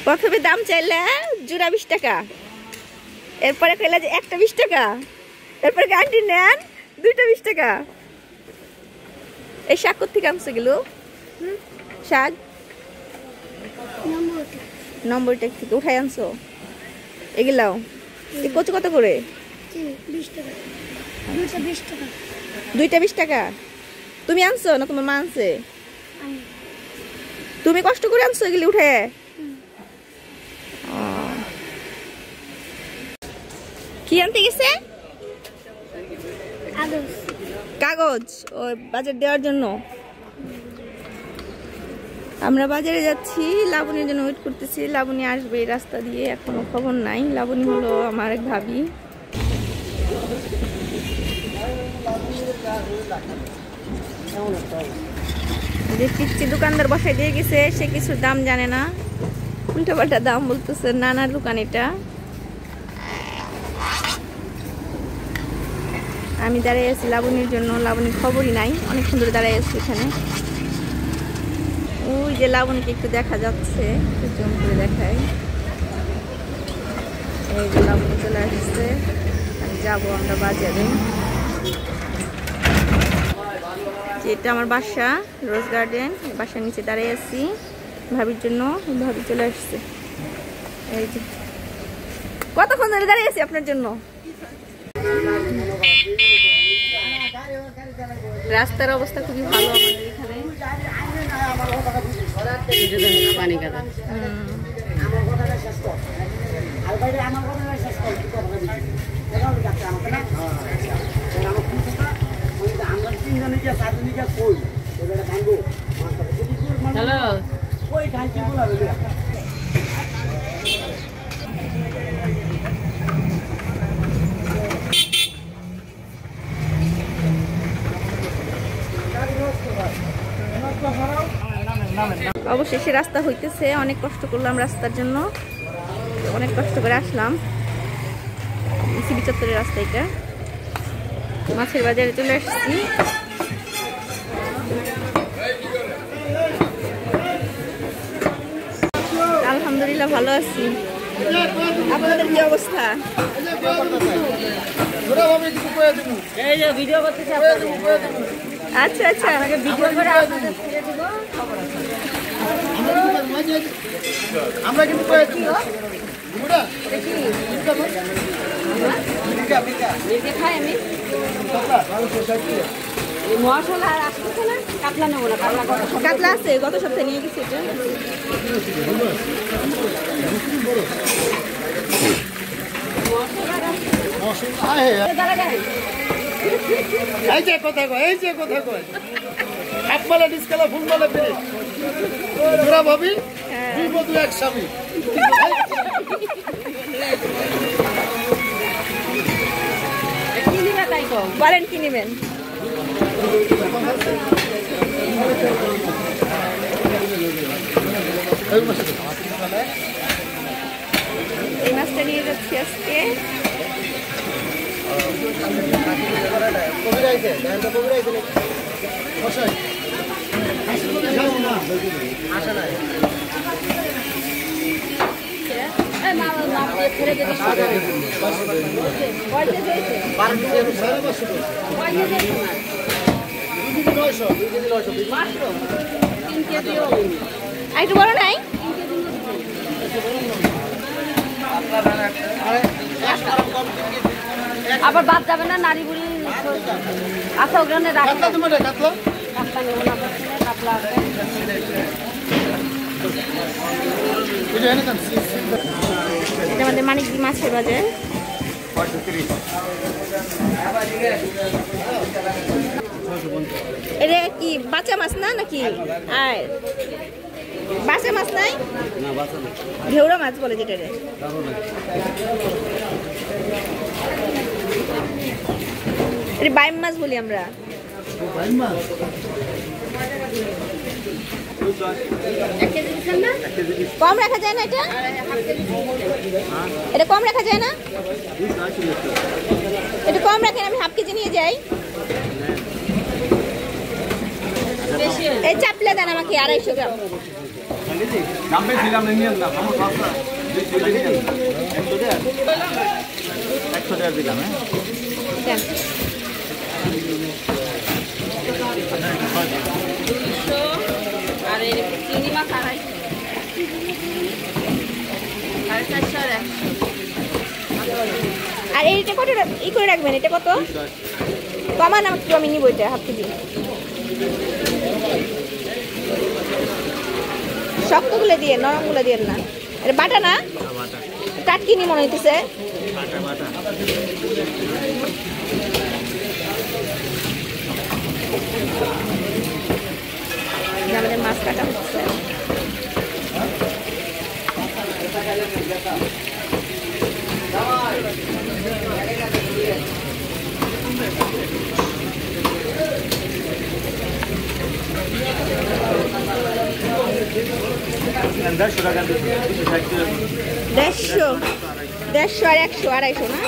প্রথমে দাম চাইলে জোড়া 20 টাকা, এরপরে কইলা যে একটা 20 টাকা, এরপরে আন্টি নেন দুইটা 20 টাকা। এই শাক কোথেকে আনছো এগুলো? শাক নম্বরটা থেকে উঠাই আনছো এগুলাও? কত কত করে? 20 টাকা, দুইটা 20 টাকা। তুমি আনছো না তোমার মা আনছে? তুমি কষ্ট করে আনছো এগুলি উঠে? কি আনতে গেছে? কাগজ ওই বাজার দেওয়ার জন্য। আমরা বাজারে যাচ্ছি, লাবণীর জন্য ওয়েট করতেছি। লাবণী আসবে এই রাস্তা দিয়ে, এখনো খবর নাই। লাবণী হলো আমার এক ভাবি। যে পিচ্ছি দোকানদার বসাই দিয়ে গেছে, সে কিছুর দাম জানে না, উল্টা পাল্টা দাম বলতেছে। নানার দোকান এটা। আমি দাঁড়িয়ে আছি লাবণীর জন্য, লাবণীর খবরই নাই, অনেক সুন্দর দাঁড়িয়ে আছি এখানে। ওই যে লাবণীকে একটু দেখা যাচ্ছে, জুম করে দেখাই। এই যে লাবণী চলে আসছে, যাবো আমরা বাজারে। এটা আমার বাসা, রোজ গার্ডেন। বাসার নিচে দাঁড়িয়ে আছি ভাবির জন্য। ভাবি চলে আসছে। এই যে কতক্ষণ ধরে দাঁড়িয়ে আছি আপনার জন্য। রাস্তার অবস্থা খুবই ভালো আমাদের এখানে। অবশেষে রাস্তা হইতেছে। অনেক কষ্ট করলাম রাস্তার জন্য, অনেক কষ্ট করে আসলাম। সিবি চত্বরের রাস্তা এটা। মাছের বাজারে চলে আসছি। আলহামদুলিল্লাহ ভালো আছি। আপনাদের কি অবস্থা? আচ্ছা আচ্ছা, আমরা কিন্তু কাতলা আছে, গত সপ্তাহে নিয়ে গেছি এটা। এই যে কথা কয়, এই যে কথা কয়, হাফমালা ডিসকালা ফুলমালা ফিরে জোড়া ভাবি, দুই বধূ এক স্বামী। বলেন কি নেবেন? এই মাছটা নিয়ে যাচ্ছি আজকে। একটু বড় নাই? আবার বাদ যাবে না নারী বুড়ি। আচ্ছা ওখানে রাখলাম। এটা আমাদের মানিকদি মাছের বাজার। এটা কি বাচ্চা মাছ না নাকি? আর বাচ্চা মাছ নাই? ঘেউড়া মাছ বলে যেটা। এটা বাইম মাছ বলি আমরা। কম রাখা যায় না এটা? এটা কম রাখা যায় না? এটা কম রাখেন, আমি হাফ কেজি নিয়ে যাই। এই চাপলে দেন আমাকে 250 গ্রাম। দাম বেশি দাম নিয়ে না আমার সস্তা 100 টাকা দিলাম হ্যাঁ দেন। 200 আর এই চিংড়ি মাছ 250 450 আর 100 আর এইটা কত ই করে রাখবেন এটা কত কমান একটু আমি নিব এটা হাফ কেজি শক্তগুলো দিয়ে নরমগুলো দিয়ে না এটা বাটা না টাটকিনি মনে হইতেছে আমাদের মাছ কাটা হচ্ছে দেড়শো আর 100 250 না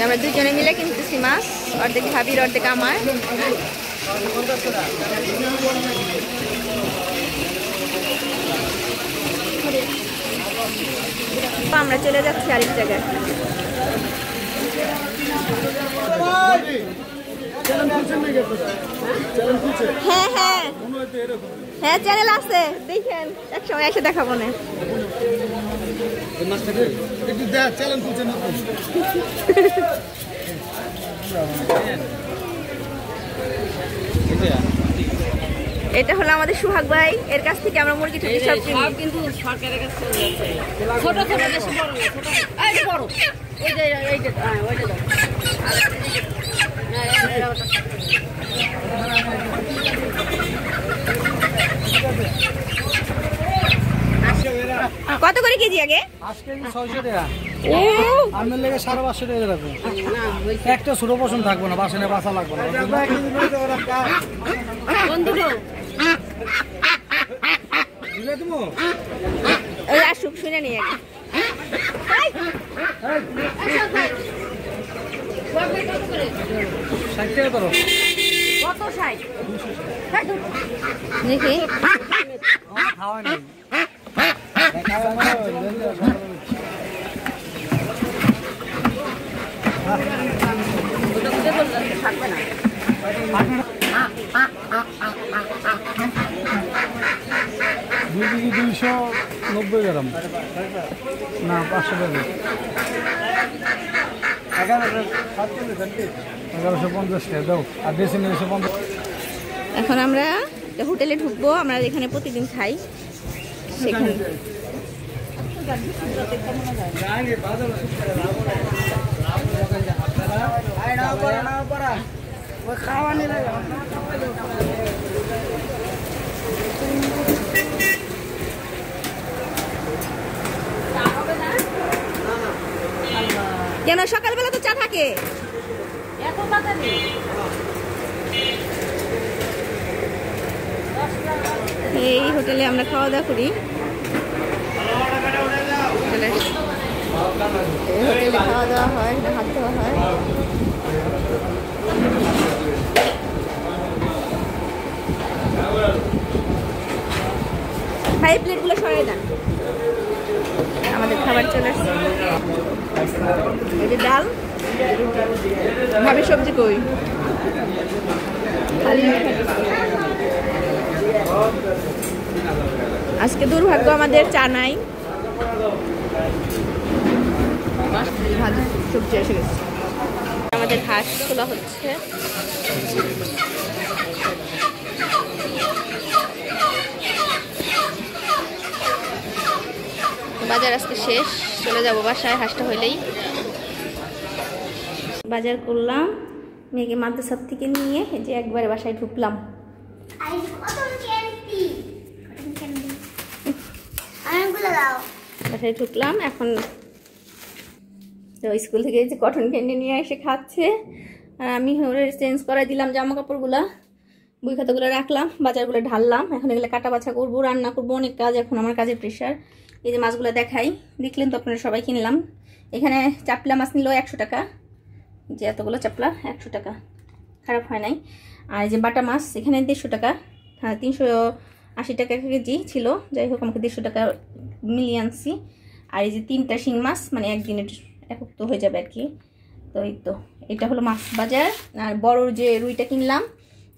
আমরা দুজনে মিলে কিনতেছি মাছ অর্ধেক ভাবির অর্ধেক আমার আমরা চলে যাচ্ছি আরেক জায়গায় হ্যাঁ হ্যাঁ হ্যাঁ চ্যানেল আছে দেখেন একসময় এসে দেখাবো না এটা হলো আমাদের সুহাগ ভাই এর কাছ থেকে আমরা মুরগি টুকি সব কিনি কিন্তু সরকারের কাছে ছোট ছোট বেশি বড় না ছোট এই বড় এই যে এইটা ওইটা দাও কত করে কেজি আগে আজকে 600 টাকা ও আমার লেগে 550 টাকা রাখবো একটা ছোট পছন্দ থাকবো না বাসনে বাসা লাগবে না বন্ধু বুঝলে তুমি ওই আসুক শুনে নিয়ে আগে 60 টাকা ধরো কত 60 দেখি খাওয়া নেই থাকবে না কেজি 290 গ্রাম না 500 টাকা 1150 টাকা দাও আর দেশি 950 এখন আমরা হোটেলে ঢুকবো আমরা এখানে প্রতিদিন খাই সেখানে কেন সকালবেলা তো চা থাকে এই হোটেলে আমরা খাওয়া দাওয়া করি হোটেলে খাওয়া দাওয়া হয় হাত ধোয়া হয় ভাই প্লেটগুলো সরাই দেন আমাদের খাবার চলে আসছে এই যে ডাল ভাবি সবজি কই খালি আজকে দুর্ভাগ্য আমাদের চা নাই সবজি এসে গেছে আমাদের হাঁস খোলা হচ্ছে বাজার আজকে শেষ চলে যাব বাসায় হাঁসটা হইলেই বাজার করলাম মেয়েকে মাদ্রাসার থেকে নিয়ে যে একবারে বাসায় ঢুকলাম বাসায় ঢুকলাম এখন তো স্কুল থেকে যে কটন ক্যান্ডি নিয়ে এসে খাচ্ছে আর আমি চেঞ্জ করাই দিলাম জামা কাপড়গুলা বই খাতাগুলো রাখলাম বাজারগুলো ঢাললাম এখন এগুলো কাটা বাছা করবো রান্না করবো অনেক কাজ এখন আমার কাজের প্রেশার এই যে মাছগুলো দেখাই দেখলেন তো আপনারা সবাই কিনলাম এখানে চাপলা মাছ নিল 100 টাকা যে এতগুলো চাপলা 100 টাকা খারাপ হয় নাই আর এই যে বাটা মাছ এখানে 150 টাকা হ্যাঁ 380 টাকা কেজি ছিল, যাই হোক আমাকে 150 টাকা মিলিয়ে আনছি। আর এই যে 3টা শিং মাছ, মানে একদিনের একক তো হয়ে যাবে আর কি। তো এই তো এটা হলো মাছ বাজার। আর বড় যে রুইটা কিনলাম,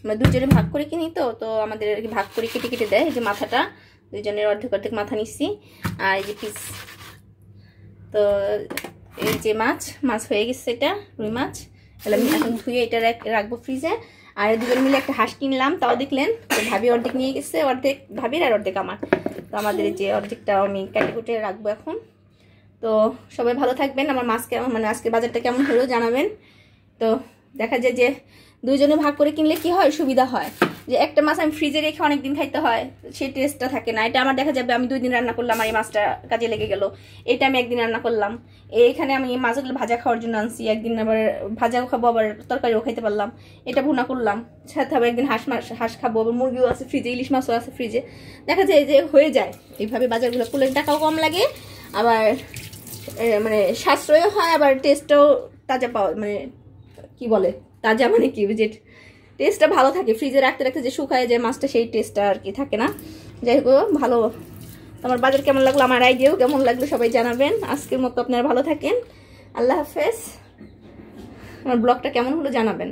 আমরা দুজনে ভাগ করে কিনি, তো আমাদের ভাগ করে কেটে কেটে দেয়। এই যে মাথাটা দুজনের অর্ধেক অর্ধেক মাথা নিচ্ছি, আর এই যে পিস। তো এই যে মাছ হয়ে গেছে, এটা রুই মাছ। তাহলে আমি এখন ধুয়ে এটা রাখবো ফ্রিজে। আর দুজন মিলে একটা হাঁস কিনলাম, তাও দেখলেন। তো ভাবি অর্ধেক নিয়ে গেছে, অর্ধেক ভাবির আর অর্ধেক আমার। তো আমাদের যে অর্ধেকটা আমি কেটে কুটে রাখবো এখন। তো সবাই ভালো থাকবেন। আমার মাছ কেমন, মানে আজকে বাজারটা কেমন হলো জানাবেন। তো দেখা যায় যে দুজনে ভাগ করে কিনলে কি হয়, সুবিধা হয় যে একটা মাছ আমি ফ্রিজে রেখে অনেকদিন খাইতে হয়, সেই টেস্টটা থাকে না। এটা আমার দেখা যাবে আমি 2 দিন রান্না করলাম, আর এই মাছটা কাজে লেগে গেল। এটা আমি একদিন রান্না করলাম, এইখানে আমি মাছগুলো ভাজা খাওয়ার জন্য আনছি, একদিন আবার ভাজাও খাবো, আবার তরকারিও খাইতে পারলাম। এটা ভুনা করলাম, সাথে আবার একদিন হাঁস খাবো, আবার মুরগিও আছে ফ্রিজে, ইলিশ মাছও আছে ফ্রিজে। দেখা যায় যে হয়ে যায় এইভাবে বাজারগুলো করলে, টাকাও কম লাগে, আবার মানে সাশ্রয়ও হয়, আবার টেস্টটাও তাজা পাওয়া, মানে কি বলে তাজা, মানে কি যে টেস্টটা ভালো থাকে। ফ্রিজে রাখতে রাখতে যে শুকায় যায় মাছটা, সেই টেস্টটা আর কি থাকে না। যাই হোক ভালো। আমার বাজার কেমন লাগলো, আমার আইডিয়াও কেমন লাগলো সবাই জানাবেন। আজকের মতো আপনারা ভালো থাকেন, আল্লাহ হাফেজ। আমার ব্লগটা কেমন হলো জানাবেন।